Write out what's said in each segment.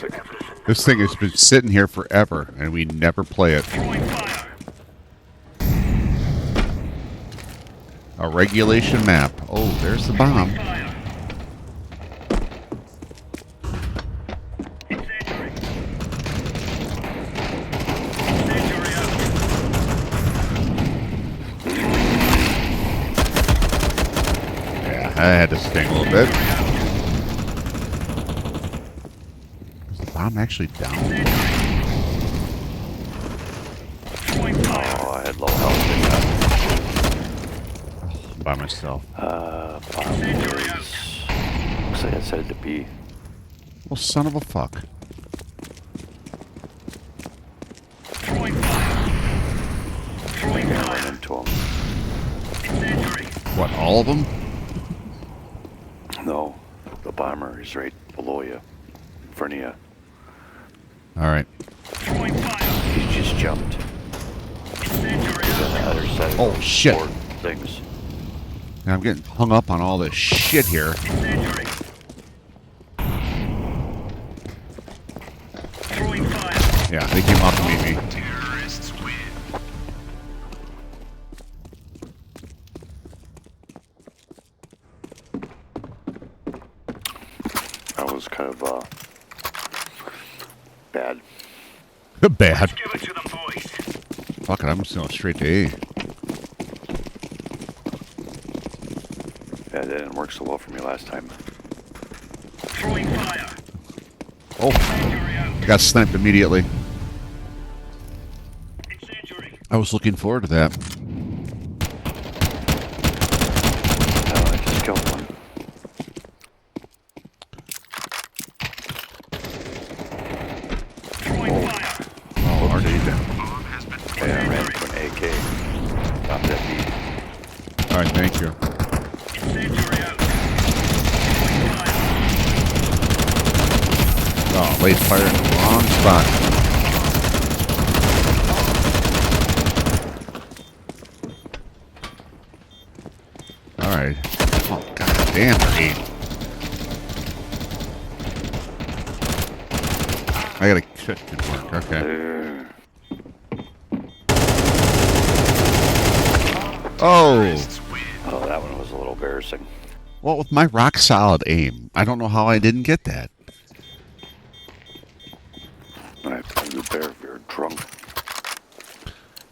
classic. This thing has been sitting here forever, and we never play it. A regulation map. Oh, there's the bomb. Yeah, I had to sting a little bit. Is the bomb actually down? Oh, I had low health in that. By myself. Bomb is... Looks like I said it to be. Well, son of a fuck. I ran into him. What, all of them? No, the bomber is right below you, in front of you. Alright. He just jumped. He's on the other side. Oh, shit. Board things. I'm getting hung up on all this shit here. Yeah, they came up to meet me. Terrorists win. That was kind of bad. Bad. Give it to them, boys. Fuck it, I'm just going straight to A. Yeah, that didn't work so well for me last time. Throwing fire. Oh, Incendiary out. I got sniped immediately. Incendiary. I was looking forward to that. I just killed one. Throwing fire. Oh, RD. Bomb has been Yeah, I ran into an AK. Stop that beat. Alright, thank you. Incendiary out. Oh, late fire in the wrong spot. Alright. Oh, god damn, Pete. I gotta shit didn't work. Okay. Oh! Oh, that one was a little embarrassing. Well, with my rock solid aim, I don't know how I didn't get that. I you better if you're drunk.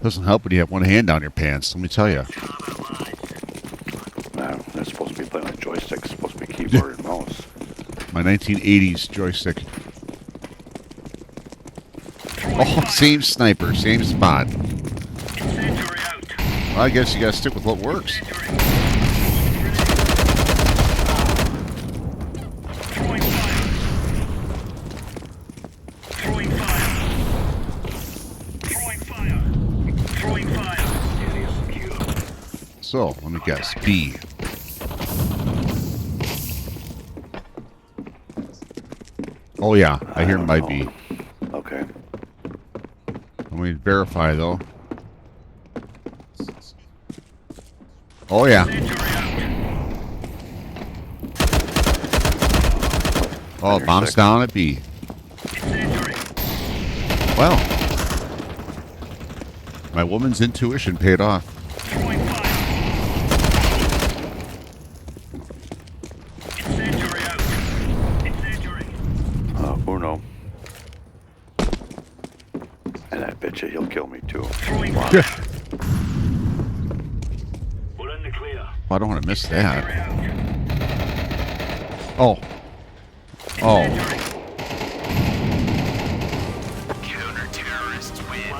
Doesn't help when you have one hand down your pants, let me tell you. That's supposed to be playing with joystick. It's supposed to be keyboard and mouse. My 1980s joystick. Oh, same sniper, same spot. Incendiary out. Well, I guess you gotta stick with what works. Throwing fire. Throwing fire. Throwing fire. Throwing fire. Area secure. So, let me guess. B. Oh yeah, I hear him by B. Okay. Let me verify though. Oh yeah. Oh, bomb's down at B. Well, my woman's intuition paid off. Throwing fire. Incendiary out. Incendiary. Uno. And I bet you he'll kill me too. Throwing Wow. fire. We're in the clear. I don't want to miss that. Oh. Oh. Counter-terrorists win.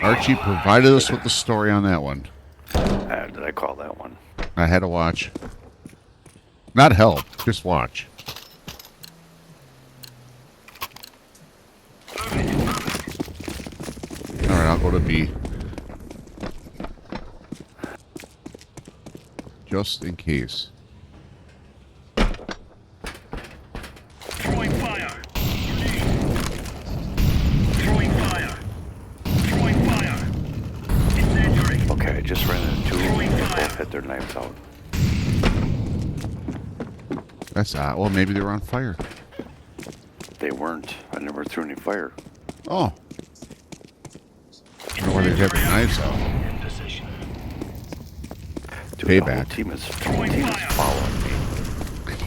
Archie provided us with the story on that one. Did I call that one? I had to watch. Not help, just watch. Alright, I'll go to B. Just in case. Throwing fire. Throwing fire. Throwing fire. Incendiary. Okay, I just ran into two. They both had their knives out. That's odd. Well, maybe they were on fire. They weren't. I never threw any fire. Oh. I don't know why they'd have their knives out. In position. Dude, Payback. The whole team is following me.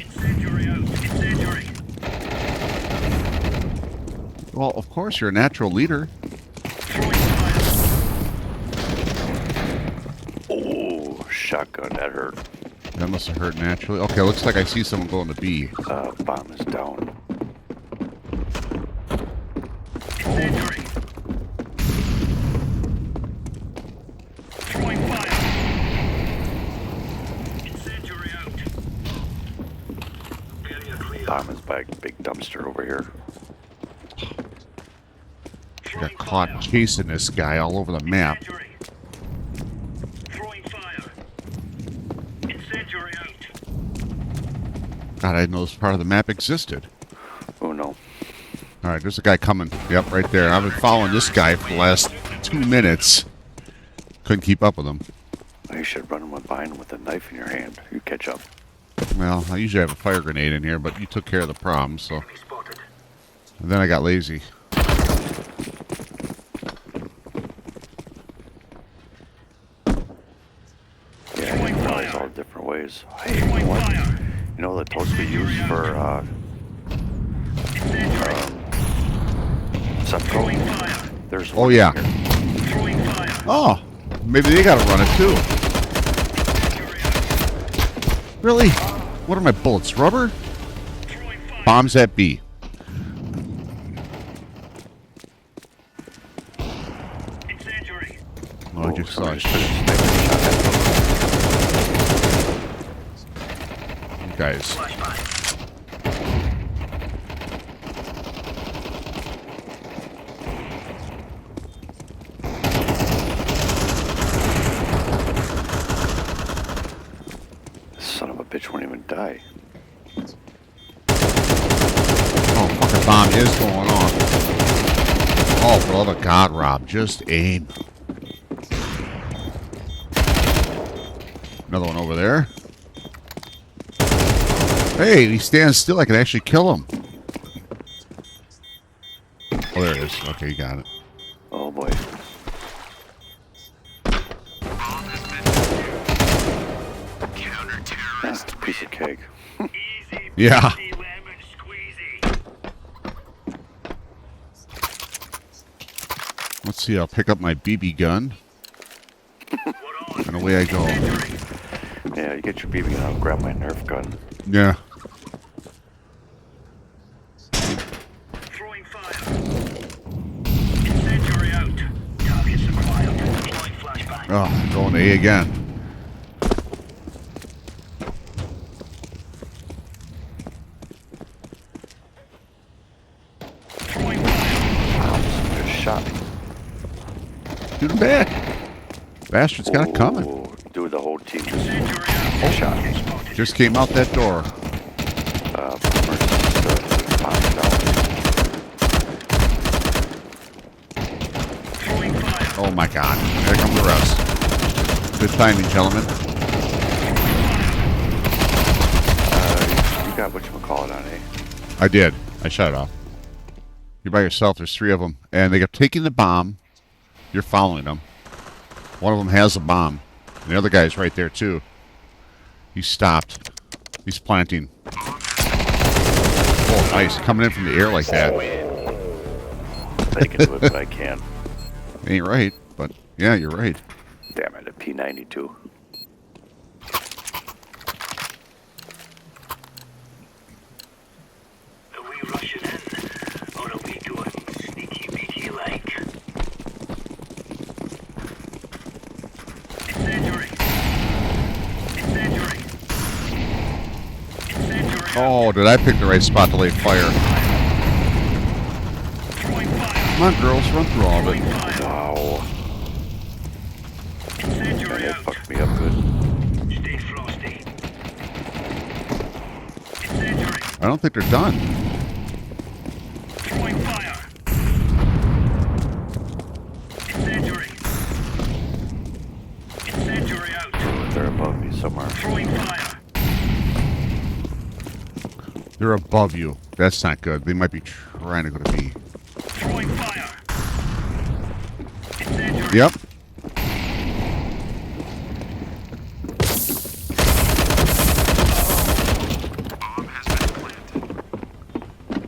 Incendiary out. Incendiary. Well, of course, you're a natural leader. Throwing fire. Oh, shotgun, that hurt. That must have hurt naturally. Okay, looks like I see someone going to B. Bomb is down. Incendiary. Throwing fire. Incendiary out. Area clear. Bomb is by a big dumpster over here. Got caught chasing this guy all over the map. Incendiary. Throwing fire. Incendiary out. God, I didn't know this part of the map existed. Oh no. All right, there's a guy coming. Yep, right there. I've been following this guy for the last 2 minutes. Couldn't keep up with him. You should run behind with a knife in your hand. You catch up. Well, I usually have a fire grenade in here, but you took care of the problem, so... Enemy spotted. And then I got lazy. Yeah, you realize all different ways. Hey, you know what? You know the toast we use for, Throwing Sepco? fire. There's Oh, one yeah. here. Throwing fire. Oh! Maybe they gotta run it, too. Really? What are my bullets? Rubber? Throwing fire. Bombs at B. Incendiary. Oh, I just saw somebody it. should have taken a shot at You guys. Flashbang. This son of a bitch won't even die. Oh, fucking bomb is going on. Oh, for the love of God, Rob. Just aim. Another one over there. Hey, he stands still. I can actually kill him. Oh, there it is. Okay, you got it. Oh boy. That's a piece of cake. Easy. Yeah. peasy, lemon squeezy. Let's see. I'll pick up my BB gun. And away I go. Yeah, you get your BB gun, I'll grab my Nerf gun. Yeah. Throwing fire. Incendiary out. Targets acquired. Deploying flashbang. Oh, going to A again. Throwing fire. Wow, just shot me. Shoot him back. Bastard's got it coming. Ooh, dude, the whole team just Incendiary out. shot. Just came out that door. Bomber just bombed down. Throwing fire. Oh my God. There come the rest. Good timing, gentlemen. You got whatchamacallit on, eh? I did. I shut it off. You're by yourself. There's 3 of them. And they are taking the bomb. You're following them. One of them has a bomb. And the other guy's right there, too. He's stopped. He's planting. Oh, nice. Coming in from the air like that. They can do it, but I can't. Ain't right, but yeah, you're right. Damn it, a P92. Are we rushing in? Or are we doing sneaky beaky like? Incendiary. Incendiary. Incendiary. Oh, did I pick the right spot to lay fire? Throwing fire. Come on, girls, run through all of it. Wow. Incendiary That out. fucked me up good. Stay frosty. Incendiary. I don't think they're done. Throwing fire. Incendiary. Incendiary out. They're above me somewhere. Throwing fire. They're above you. That's not good. They might be trying to go to B. Throwing fire. Incendiary. Yep.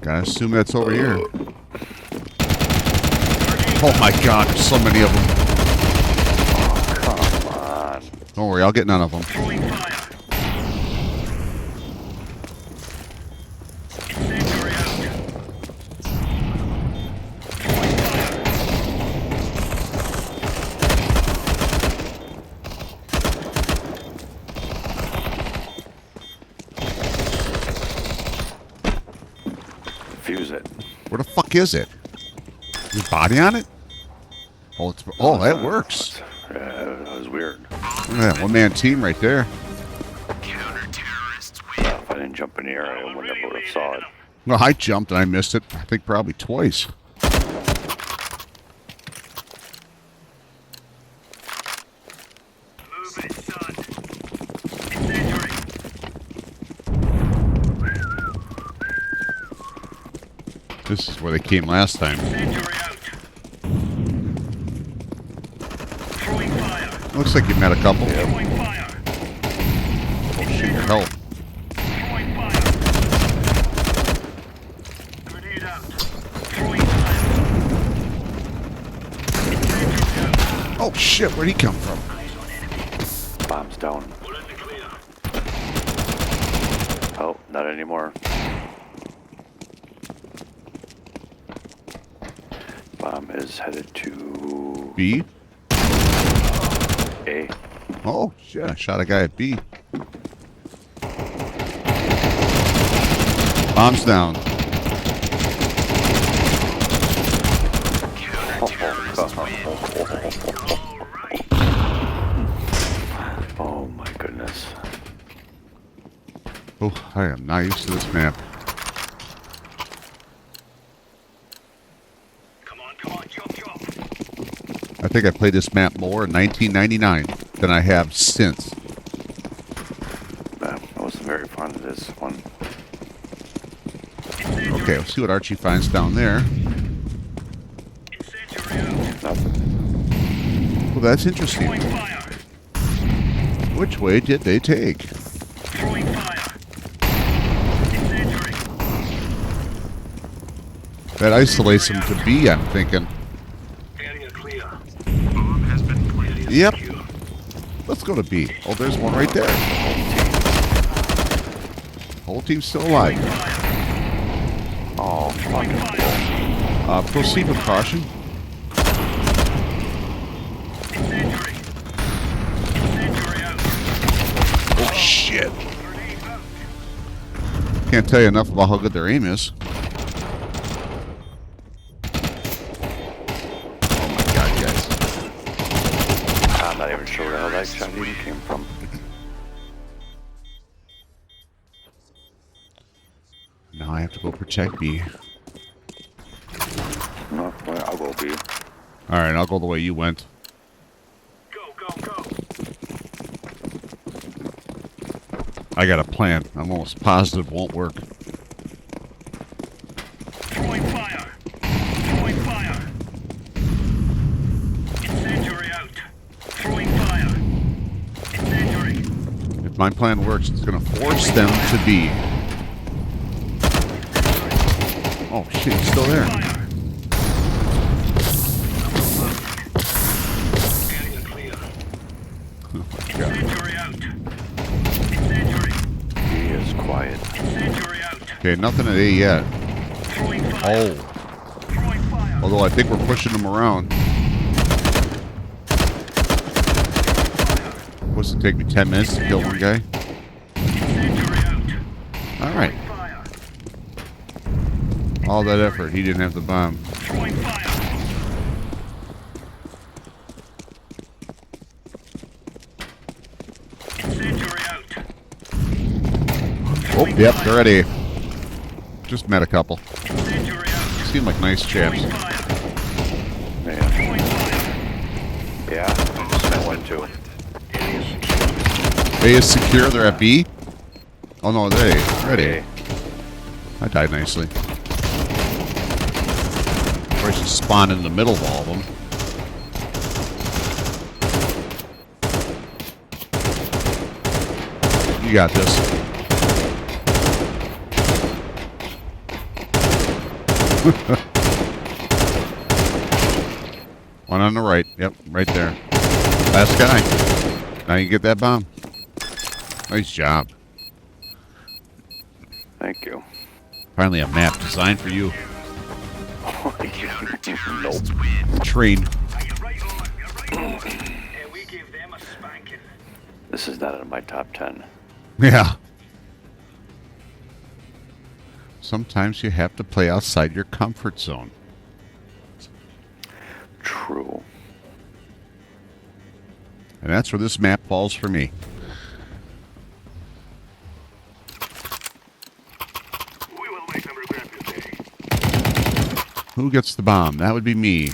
Gotta assume that's over here. Oh my god, there's so many of them. Come on. Don't worry, I'll get none of them. Throwing fire. Incendiary out. Throwing fire. Fuse it. Where the fuck is it? His body on it? Oh, it's, oh, that works. Yeah, that was weird. Look at that one-man team right there. Well, if I didn't jump in the air, I would never have saw it. Well, I jumped and I missed it. I think probably twice. Move it, son. Incendiary. This is where they came last time. Incendiary out. Throwing fire. Looks like you met a couple. Throwing fire. Oh shit, your help. Throwing fire. Grenade out. Throwing fire. Incendiary out. Oh shit, where'd he come from? Eyes on enemy. Bomb's down. We're in the clear. Oh, not anymore. Bomb is headed to B? A. Oh shit, I shot a guy at B. Bomb's down. Oh my goodness. Oh, I am not used to this map. Come on, jump, jump. I think I played this map more in 1999 than I have since. I wasn't very fond of this one. Okay, let's see what Archie finds down there. Incendiary out. Nothing. Well, that's interesting. Throwing fire. Which way did they take? Throwing fire. Incendiary. That isolates them to B, I'm thinking. Area clear. Bomb has been planted. Yep. Let's go to B. Oh, there's one right there. Whole team's still alive. Oh, fucking bull. Proceed with caution. Incendiary. Incendiary out. Oh, shit. Grenade out. Can't tell you enough about how good their aim is. Oh, my God, guys. I'm not even sure where the hell that shot even came from. Now I have to go protect B. No, well, I'll go B. Alright, I'll go the way you went. Go, go, go. I got a plan. I'm almost positive won't work. Throwing fire. Throwing fire. Incendiary out. Throwing fire. Incendiary. If my plan works, it's going to force them to B. Oh, shit, he's still there. Fire. Area clear. Oh, my God. Incendiary out. Incendiary. B is quiet. Incendiary out. Okay, nothing at A yet. Throwing fire. Oh, Throwing fire. although I think we're pushing them around. What's it take me 10 minutes to kill one guy? Incendiary out. Alright. Fire. All that effort, he didn't have the bomb. Throwing fire. Incendiary out. Oh, yep, they're at A. Just met a couple. Incendiary out. Seem like nice chaps. Throwing fire. Man. Throwing fire. Yeah, that one too. A is secure, they're at B? Oh no, they're at A. Okay. I died nicely. Or I should spawn in the middle of all of them. You got this. One on the right. Yep, right there. Last guy. Now you get that bomb. Nice job. Thank you. Finally a map designed for you. Nope. Train. You're right on, you're right on. And we give them a spanking. This is not in my top 10. Yeah. Sometimes you have to play outside your comfort zone. True. And that's where this map falls for me. We will make them regret this day. Who gets the bomb? That would be me.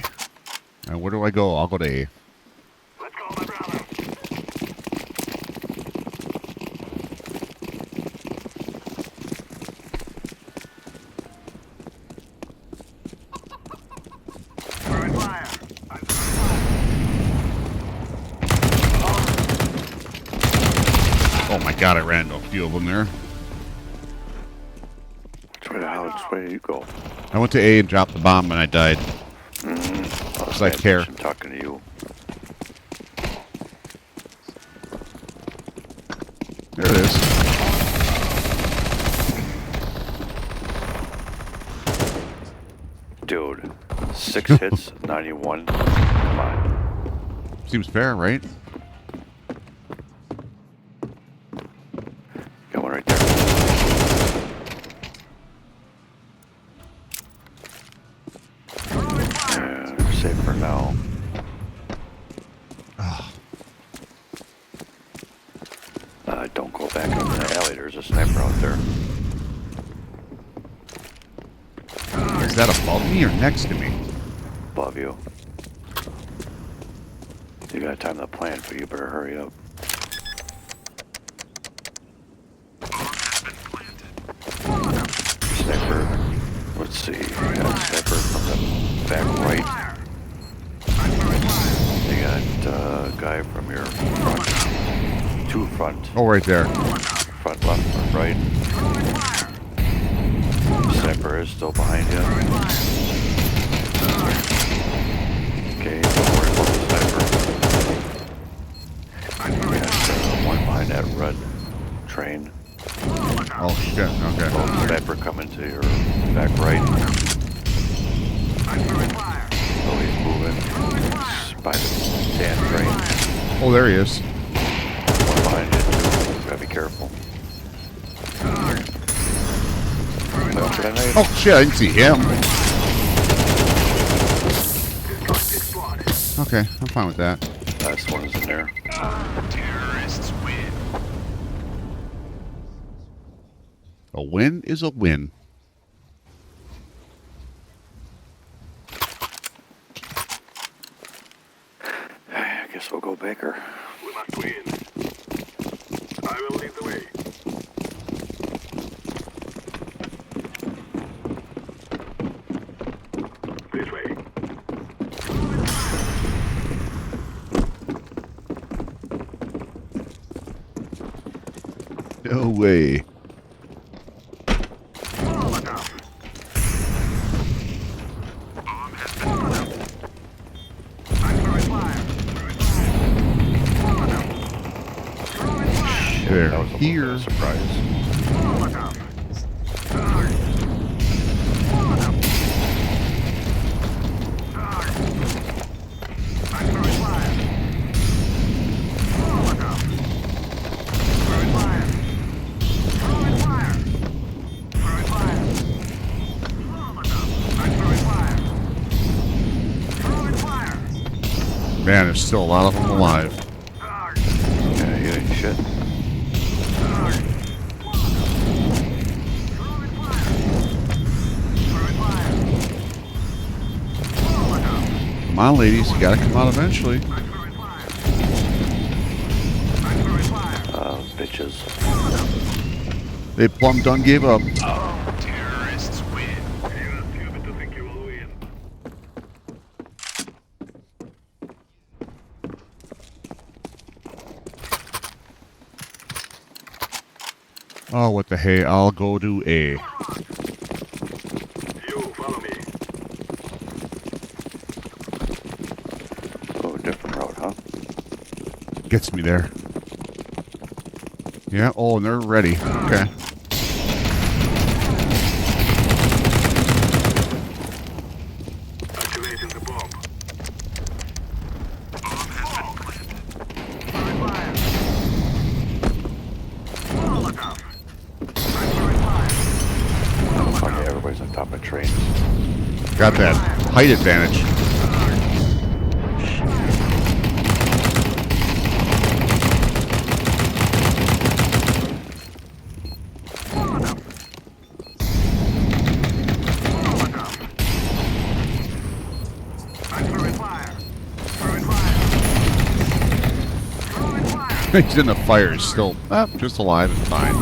And where do I go? I'll go to A. Let's go, my brother. Throwing fire. I'm Oh my god, I ran into a few of them there. Which way did you go? I went to A and dropped the bomb and I died. I was I care. I'm talking to you. There it is. Dude, 6 hits, 91. Come on. Seems fair, right? Got one right there. Yeah, we're safe for now. Don't go back into the alley. There's a sniper out there. Is that above me or next to me? Above you. You got time to plan, but you better hurry up. Sniper. Let's see. Got a sniper from the back right. You got a guy from your front. 2 front. Oh, right there. Front left, front right. Sniper is still behind you. Okay, don't worry about the sniper. You got one behind that red train. Oh, shit. Okay. Oh, sniper coming to your back right. Oh, he's moving. He's by the sand train. Oh, there he is. One behind you, too. Gotta be careful. Oh, shit. I didn't see him. Okay, I'm fine with that. Last one's in there. Terrorists win. A win is a win. I guess we'll go Baker. We must win. I will lead the way. This way. No way. They're That was a little bit here. of a surprise. Man, there's still a lot of them alive. Yeah, you ain't shit. Come on, ladies. You gotta come out eventually. Bitches. They plumb done gave up. Terrorists Oh, what the hey? I'll go to A. You follow me. Go a different route, huh? Gets me there. Yeah, oh, and they're ready. Okay. Activating the bomb. Okay, everybody's on top of trains. Got that height advantage. He's in the fire. He's still just alive and fine.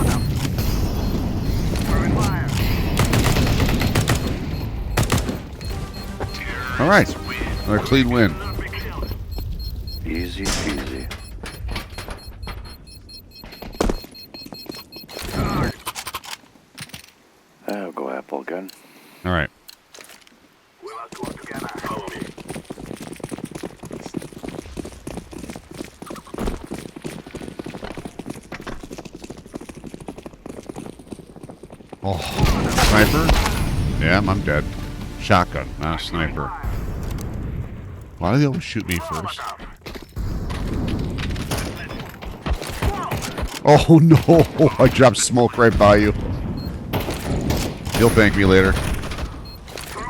All right. Another clean win. Easy peasy. I'll go Apple again. All right. We must work together. Follow me. Oh, sniper? Yeah, I'm dead. Shotgun, not a sniper. Why do they always shoot me first? Oh no! I dropped smoke right by you. You'll thank me later.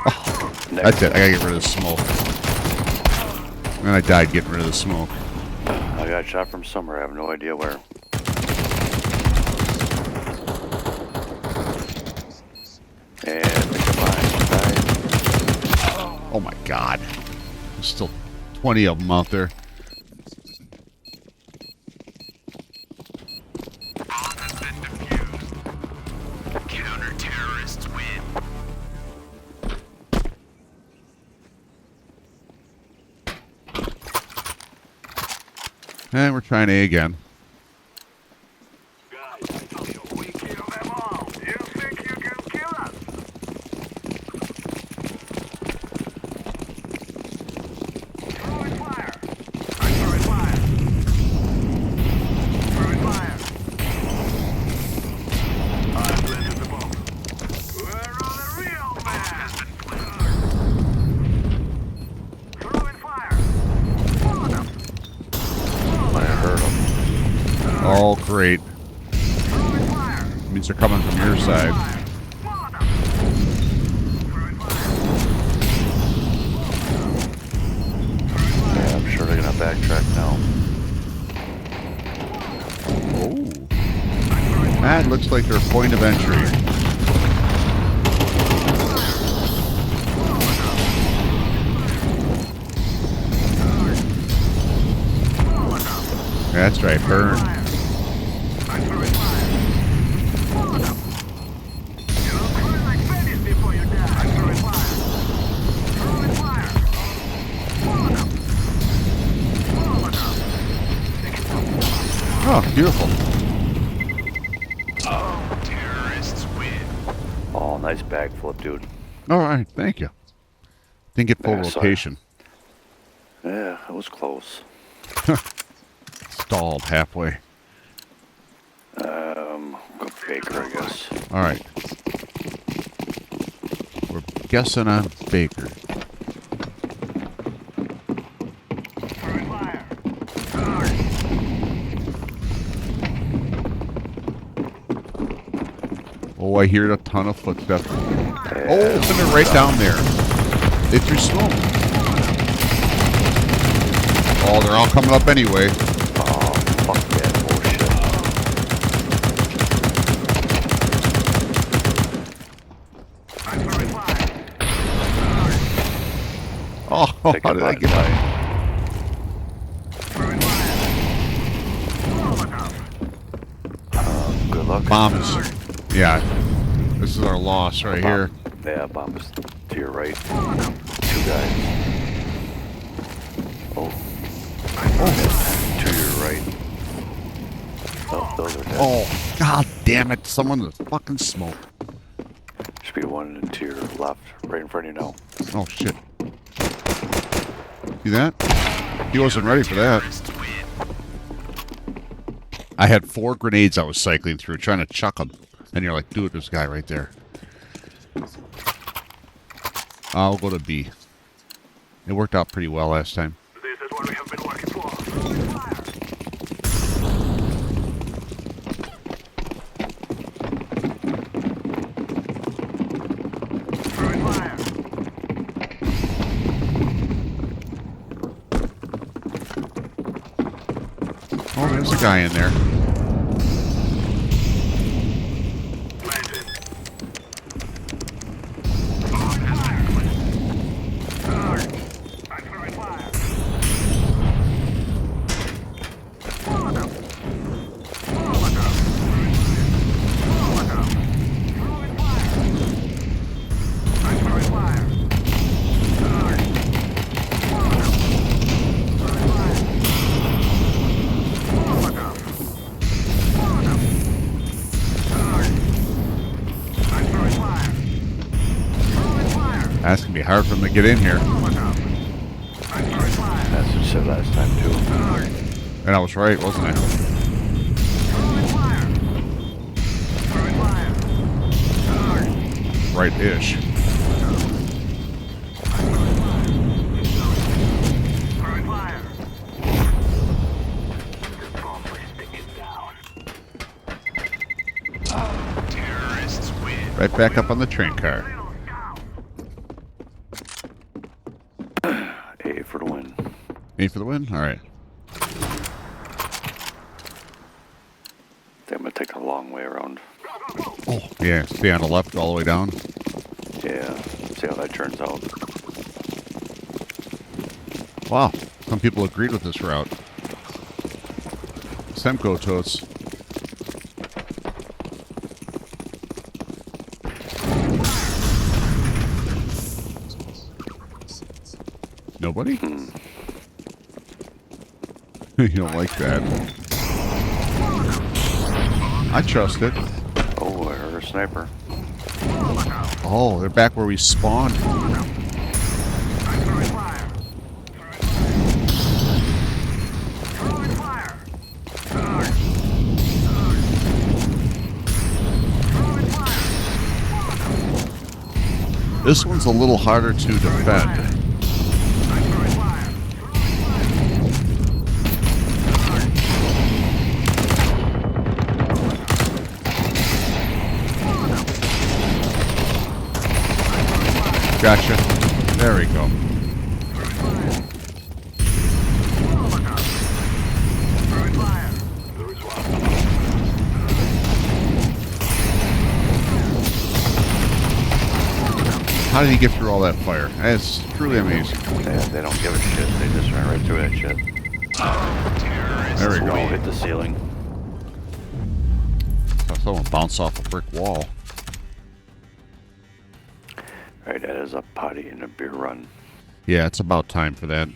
Oh, that's it. I gotta get rid of the smoke. And I died getting rid of the smoke. I got shot from somewhere. I have no idea where. And the combined died. Oh my god. There's still 20 of them out there. Counter-terrorists win. And we're trying A again. Guys, we kill them all. You think you can kill us? Throwing fire. I'm throwing fire. Throwing fire. I planted the bomb. We're on the real man. Throwing fire. Follow them. I heard him. Oh, great. Throwing fire. Means they're coming from your side. Follow them. Throwing fire. Yeah, I'm sure they're gonna backtrack now. Oh. That looks like their point of entry. That's right, burn. I'm throwing fire. Follow them. You'll cry like babies before you die. I'm throwing fire. Throwing fire. Follow them. Follow them. Oh, beautiful. Terrorists win. Oh, nice backflip, dude. All right, thank you. Didn't get full Yeah, sorry. rotation. Yeah, it was close. Stalled halfway. Go Baker, I guess. All right. We're guessing on Baker. Throwing fire. Oh, I hear a ton of footsteps. Oh, they're right down there. They threw smoke. Oh, they're all coming up anyway. Oh, fuck that bullshit. I'm throwing fire. Oh, how Take did I a get bite. Throwing fire. Follow them. Good luck. bomb is? Yeah, this is our loss right here. Yeah, bomb is to your right. Two guys. Oh. To your right. Those are dead. Oh, god damn it. Someone in the fucking smoke. Should be one to your left, right in front of you now. Oh, shit. See that? He wasn't ready for that. I had 4 grenades I was cycling through, trying to chuck them. And you're like, dude, this guy right there. I'll go to B. It worked out pretty well last time. This is what we have been working for. Throwing fire. Oh, there's a guy in there. Planted. I'm throwing fire. Molotov. Molotov. Molotov. Throwing fire. I'm throwing fire. Molotov. Throwing fire. Molotov. Molotov. I'm throwing fire. Throwing fire. That's going to be hard for him to get in here. Molotov. I'm throwing fire. That's what you said last time, too. And I was right, wasn't I? Throwing fire. Throwing fire. Right-ish. Throwing fire. The bomb listing is down. Terrorists win. Right back up on the train car. A for the win. A for the win? Alright. I'm gonna take a long way around. Oh, yeah. Stay on the left all the way down. Yeah. See how that turns out. Wow. Some people agreed with this route. Semco totes. Nobody? You don't like that. I trust it. Oh, I heard a sniper. Oh, they're back where we spawned. I'm throwing fire. Throwing fire. Throwing fire. This one's a little harder to defend. I'm throwing fire. Gotcha. There we go. Throwing fire. Lose one. How did he get through all that fire? That's truly amazing. They don't give a shit. They just ran right through that shit. There we Oh, go. hit the ceiling. Saw someone bounce off a brick wall. Right, that is a potty and a beer run. Yeah, it's about time for that.